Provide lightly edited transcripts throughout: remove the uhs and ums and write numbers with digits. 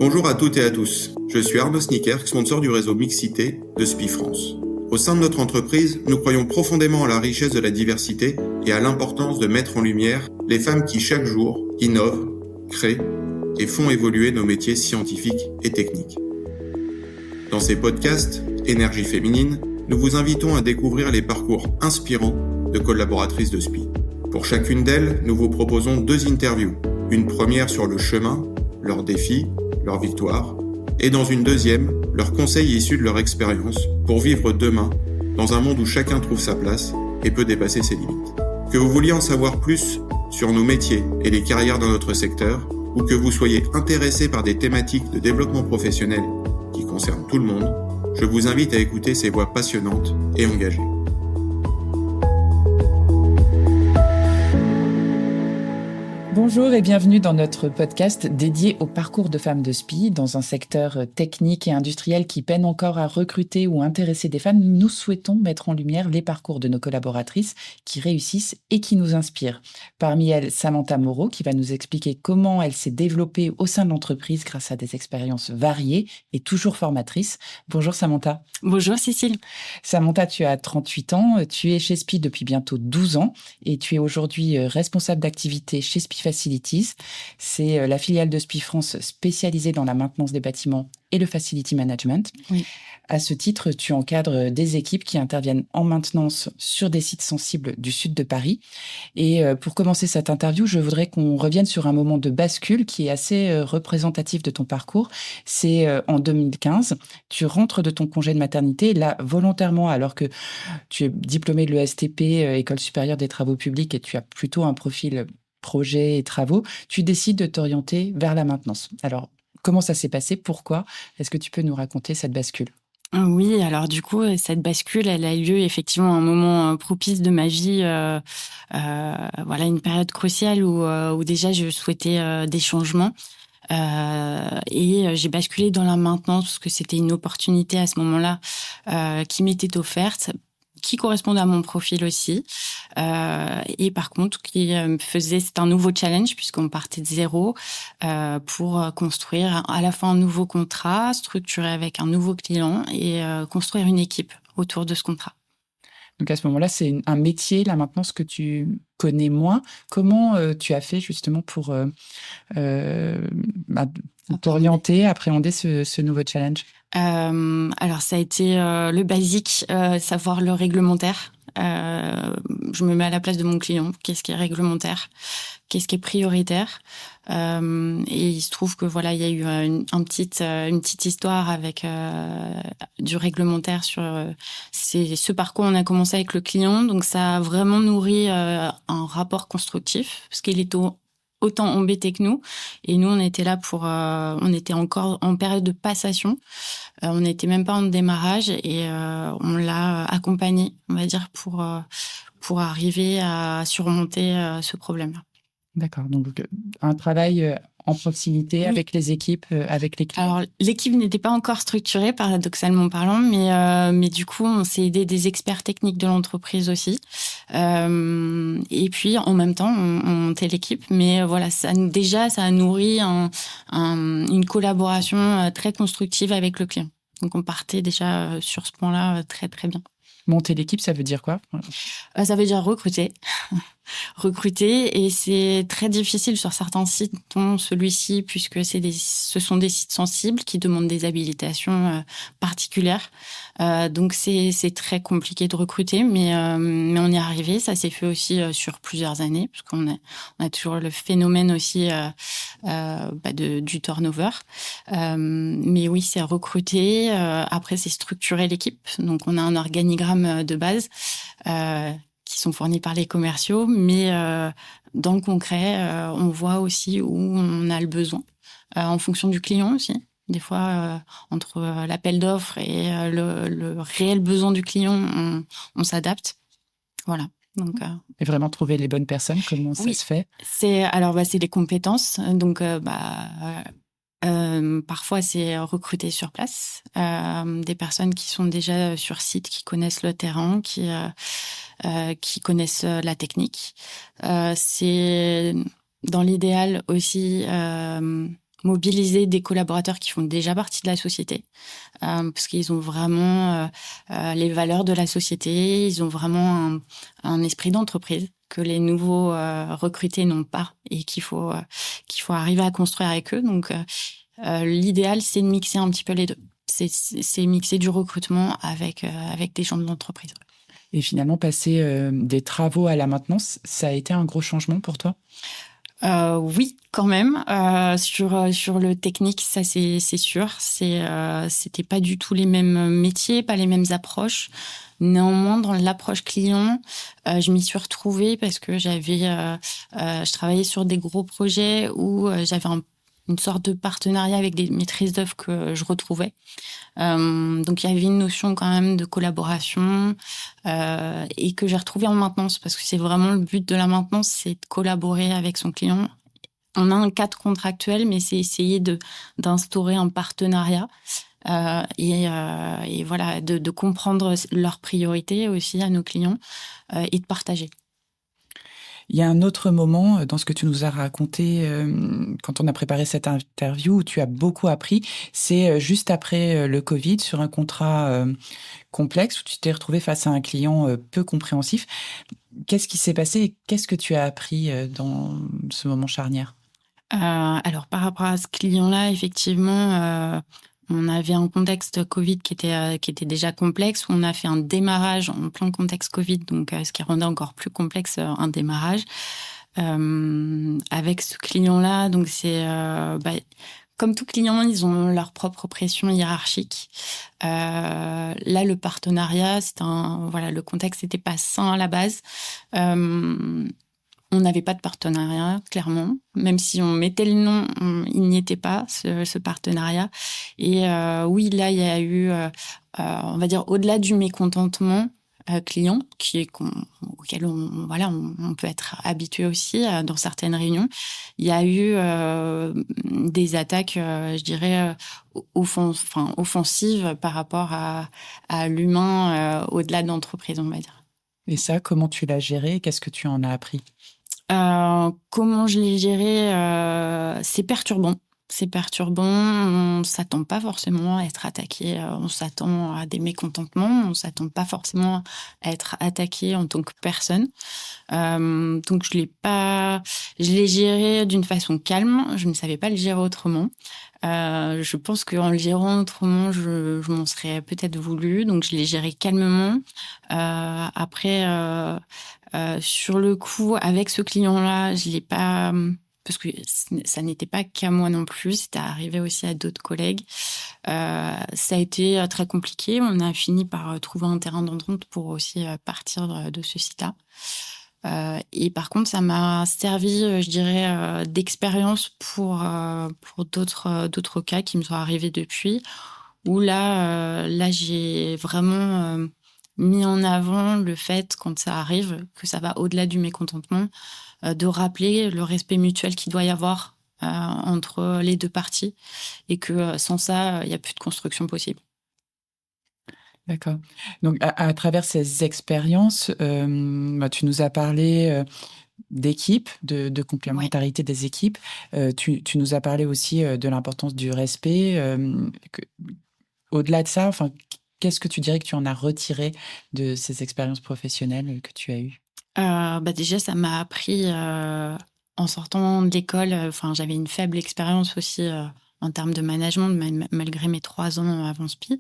Bonjour à toutes et à tous, je suis Arnaud Snicker, sponsor du réseau Mixité de SPI France. Au sein de notre entreprise, nous croyons profondément à la richesse de la diversité et à l'importance de mettre en lumière les femmes qui chaque jour innovent, créent et font évoluer nos métiers scientifiques et techniques. Dans ces podcasts, Énergie féminine, nous vous invitons à découvrir les parcours inspirants de collaboratrices de SPI. Pour chacune d'elles, nous vous proposons 2 interviews. Une première sur le chemin, leurs défis, leurs victoires, et dans une deuxième, leurs conseils issus de leur expérience pour vivre demain dans un monde où chacun trouve sa place et peut dépasser ses limites. Que vous vouliez en savoir plus sur nos métiers et les carrières dans notre secteur, ou que vous soyez intéressé par des thématiques de développement professionnel qui concernent tout le monde, je vous invite à écouter ces voix passionnantes et engagées. Bonjour et bienvenue dans notre podcast dédié au parcours de femmes de SPI. Dans un secteur technique et industriel qui peine encore à recruter ou intéresser des femmes, nous souhaitons mettre en lumière les parcours de nos collaboratrices qui réussissent et qui nous inspirent. Parmi elles, Samantha Moreau qui va nous expliquer comment elle s'est développée au sein de l'entreprise grâce à des expériences variées et toujours formatrices. Bonjour Samantha. Bonjour Cécile. Samantha, tu as 38 ans, tu es chez SPI depuis bientôt 12 ans et tu es aujourd'hui responsable d'activité chez SPI Facilities. C'est la filiale de SPI France spécialisée dans la maintenance des bâtiments et le facility management. Oui. À ce titre, tu encadres des équipes qui interviennent en maintenance sur des sites sensibles du sud de Paris. Et pour commencer cette interview, je voudrais qu'on revienne sur un moment de bascule qui est assez représentatif de ton parcours. C'est en 2015. Tu rentres de ton congé de maternité, là, volontairement, alors que tu es diplômé de l'ESTP, École supérieure des travaux publics, et tu as plutôt un profil projet et travaux, tu décides de t'orienter vers la maintenance. Alors, comment ça s'est passé? Pourquoi? Est-ce que tu peux nous raconter cette bascule? Oui, alors du coup, cette bascule, elle a eu lieu effectivement à un moment propice de ma vie, voilà, une période cruciale où déjà je souhaitais des changements. Et j'ai basculé dans la maintenance parce que c'était une opportunité à ce moment-là qui m'était offerte, qui correspondait à mon profil aussi. Et par contre, c'est un nouveau challenge puisqu'on partait de zéro pour construire à la fois un nouveau contrat, structuré avec un nouveau client et construire une équipe autour de ce contrat. Donc à ce moment-là, c'est un métier, la maintenance, que tu connais moins. Comment tu as fait justement pour t'orienter, appréhender ce nouveau challenge? Alors ça a été le basique, savoir le réglementaire. Je me mets à la place de mon client. Qu'est-ce qui est réglementaire? Qu'est-ce qui est prioritaire? Et il se trouve que voilà, il y a eu une petite histoire avec du réglementaire sur ce parcours. On a commencé avec le client, donc ça a vraiment nourri un rapport constructif parce qu'il était autant embêté que nous. Et nous, on était là on était encore en période de passation. On n'était même pas en démarrage et on l'a accompagné, on va dire, pour arriver à surmonter ce problème-là. D'accord. Donc, un travail en proximité, oui, avec les équipes, avec les clients. Alors, l'équipe n'était pas encore structurée, paradoxalement parlant, mais du coup, on s'est aidé des experts techniques de l'entreprise aussi. Et puis, en même temps, on montait l'équipe. Mais voilà, ça a nourri une collaboration très constructive avec le client. Donc, on partait déjà sur ce point-là très, très bien. Monter l'équipe, ça veut dire quoi? Ça veut dire recruter. Recruter, et c'est très difficile sur certains sites, dont celui-ci, puisque ce sont des sites sensibles qui demandent des habilitations particulières. Donc c'est très compliqué de recruter, mais on y est arrivé. Ça s'est fait aussi sur plusieurs années, parce qu'on a toujours le phénomène aussi du turnover. Mais oui, c'est recruter. Après, c'est structurer l'équipe. Donc on a un organigramme de base qui sont fournis par les commerciaux, mais dans le concret, on voit aussi où on a le besoin, en fonction du client aussi. Des fois, entre l'appel d'offres et le réel besoin du client, on s'adapte. Voilà. Donc, et vraiment trouver les bonnes personnes, comment ça se fait? C'est les compétences. Donc, parfois, c'est recruter sur place des personnes qui sont déjà sur site, qui connaissent le terrain, qui connaissent la technique. C'est dans l'idéal aussi mobiliser des collaborateurs qui font déjà partie de la société, parce qu'ils ont vraiment les valeurs de la société, ils ont vraiment un esprit d'entreprise que les nouveaux recrutés n'ont pas et qu'il faut arriver à construire avec eux. Donc, l'idéal, c'est de mixer un petit peu les deux. C'est mixer du recrutement avec des gens de l'entreprise. Et finalement, passer des travaux à la maintenance, ça a été un gros changement pour toi? Oui, quand même. Sur le technique, ça c'est sûr. C'était pas du tout les mêmes métiers, pas les mêmes approches. Néanmoins, dans l'approche client, je m'y suis retrouvée parce que je travaillais sur des gros projets où j'avais une sorte de partenariat avec des maîtrises d'œuvre que je retrouvais. Donc, il y avait une notion quand même de collaboration et que j'ai retrouvée en maintenance parce que c'est vraiment le but de la maintenance, c'est de collaborer avec son client. On a un cadre contractuel, mais c'est essayer d'instaurer un partenariat et voilà, de comprendre leurs priorités aussi à nos clients et de partager. Il y a un autre moment dans ce que tu nous as raconté quand on a préparé cette interview où tu as beaucoup appris. C'est juste après le Covid, sur un contrat complexe où tu t'es retrouvé face à un client peu compréhensif. Qu'est-ce qui s'est passé et qu'est-ce que tu as appris dans ce moment charnière? Alors, par rapport à ce client-là, effectivement, on avait un contexte Covid qui était déjà complexe. On a fait un démarrage en plein contexte Covid, donc ce qui rendait encore plus complexe un démarrage. Avec ce client-là, donc comme tout client, ils ont leur propre pression hiérarchique. Là, le partenariat, le contexte n'était pas sain à la base. On n'avait pas de partenariat, clairement. Même si on mettait le nom, il n'y était pas, ce partenariat. Et oui, là, il y a eu, on va dire, au-delà du mécontentement client, auquel on peut être habitué aussi dans certaines réunions, il y a eu des attaques, je dirais, offensives par rapport à l'humain au-delà de l'entreprise, on va dire. Et ça, comment tu l'as géré? Qu'est-ce que tu en as appris? Comment je l'ai géré? C'est perturbant. C'est perturbant. On s'attend pas forcément à être attaqué. On s'attend à des mécontentements. On s'attend pas forcément à être attaqué en tant que personne. Donc je l'ai géré d'une façon calme. Je ne savais pas le gérer autrement. Je pense qu'en le gérant autrement, je m'en serais peut-être voulu. Donc je l'ai géré calmement. Après. Sur le coup, avec ce client-là, je l'ai pas, parce que ça n'était pas qu'à moi non plus, c'était arrivé aussi à d'autres collègues. Ça a été très compliqué. On a fini par trouver un terrain d'entente pour aussi partir de ce site-là. Et par contre, ça m'a servi, je dirais, d'expérience pour d'autres cas qui me sont arrivés depuis, où là, j'ai vraiment mis en avant le fait, quand ça arrive, que ça va au-delà du mécontentement, de rappeler le respect mutuel qu'il doit y avoir entre les deux parties et que sans ça, il n'y a plus de construction possible. D'accord. Donc, à travers ces expériences, tu nous as parlé d'équipe, de complémentarité des équipes. Tu nous as parlé aussi de l'importance du respect. Au-delà de ça, enfin, qu'est-ce que tu dirais que tu en as retiré de ces expériences professionnelles que tu as eues? Déjà, ça m'a appris en sortant de l'école. J'avais une faible expérience aussi en termes de management, malgré mes 3 ans avant SPI.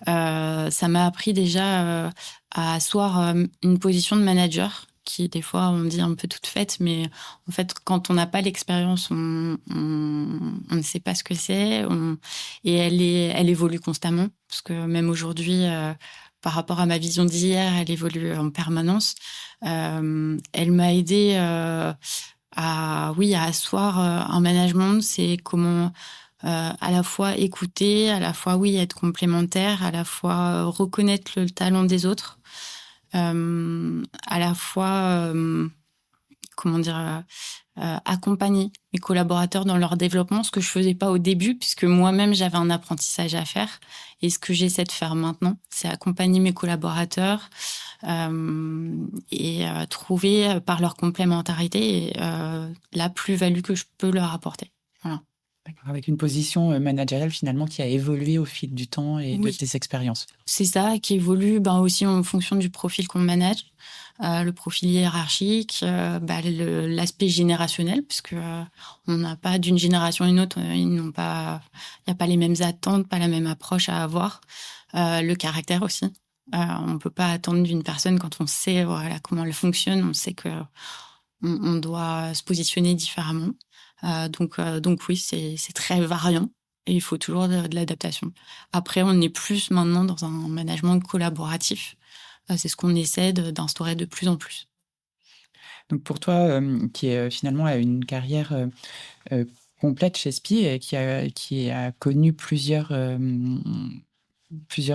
Ça m'a appris déjà à asseoir une position de manager qui, des fois, on dit un peu toute faite, mais en fait, quand on n'a pas l'expérience, on ne sait pas ce que c'est. Et elle évolue constamment, parce que même aujourd'hui, par rapport à ma vision d'hier, elle évolue en permanence. Elle m'a aidée à asseoir un management. C'est comment à la fois écouter, à la fois être complémentaire, à la fois reconnaître le talent des autres, à la fois accompagner mes collaborateurs dans leur développement, ce que je faisais pas au début, puisque moi-même j'avais un apprentissage à faire. Et ce que j'essaie de faire maintenant, c'est accompagner mes collaborateurs et trouver par leur complémentarité la plus-value que je peux leur apporter. Voilà. D'accord, avec une position managériale finalement qui a évolué au fil du temps et de tes expériences. C'est ça, qui évolue aussi en fonction du profil qu'on manage, le profil hiérarchique, l'aspect générationnel, parce que on n'a pas d'une génération à une autre, il n'y a pas les mêmes attentes, pas la même approche à avoir. Le caractère aussi. On ne peut pas attendre d'une personne quand on sait comment elle fonctionne, on sait que on doit se positionner différemment. Donc oui, c'est très variant et il faut toujours de l'adaptation. Après, on est plus maintenant dans un management collaboratif. C'est ce qu'on essaie d'instaurer de plus en plus. Donc pour toi, qui finalement a une carrière complète chez SPI et qui a connu plusieurs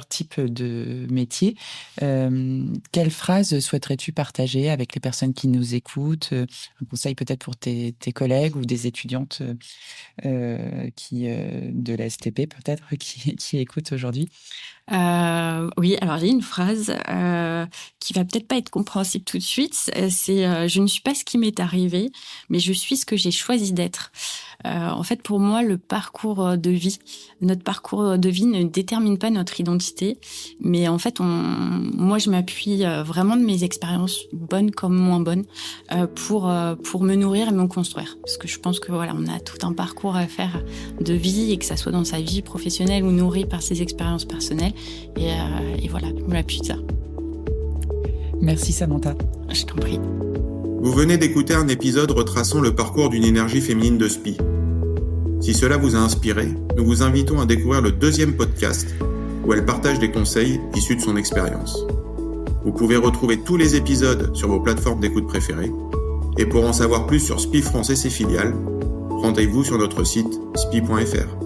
types de métiers. Quelle phrase souhaiterais-tu partager avec les personnes qui nous écoutent? Un conseil peut-être pour tes collègues ou des étudiantes de la STP peut-être qui écoutent aujourd'hui? Oui, alors j'ai une phrase qui va peut-être pas être compréhensible tout de suite. C'est je ne suis pas ce qui m'est arrivé, mais je suis ce que j'ai choisi d'être. En fait, pour moi, notre parcours de vie ne détermine pas notre identité, mais en fait, moi, je m'appuie vraiment de mes expériences, bonnes comme moins bonnes, pour me nourrir et me construire. Parce que je pense que on a tout un parcours à faire de vie, et que ça soit dans sa vie professionnelle ou nourri par ses expériences personnelles. Et voilà, je m'appuie de ça. Merci Samantha. Je t'en prie. Vous venez d'écouter un épisode retraçant le parcours d'une énergie féminine de SPI. Si cela vous a inspiré, nous vous invitons à découvrir le 2e podcast où elle partage des conseils issus de son expérience. Vous pouvez retrouver tous les épisodes sur vos plateformes d'écoute préférées. Et pour en savoir plus sur SPI France et ses filiales, rendez-vous sur notre site spi.fr.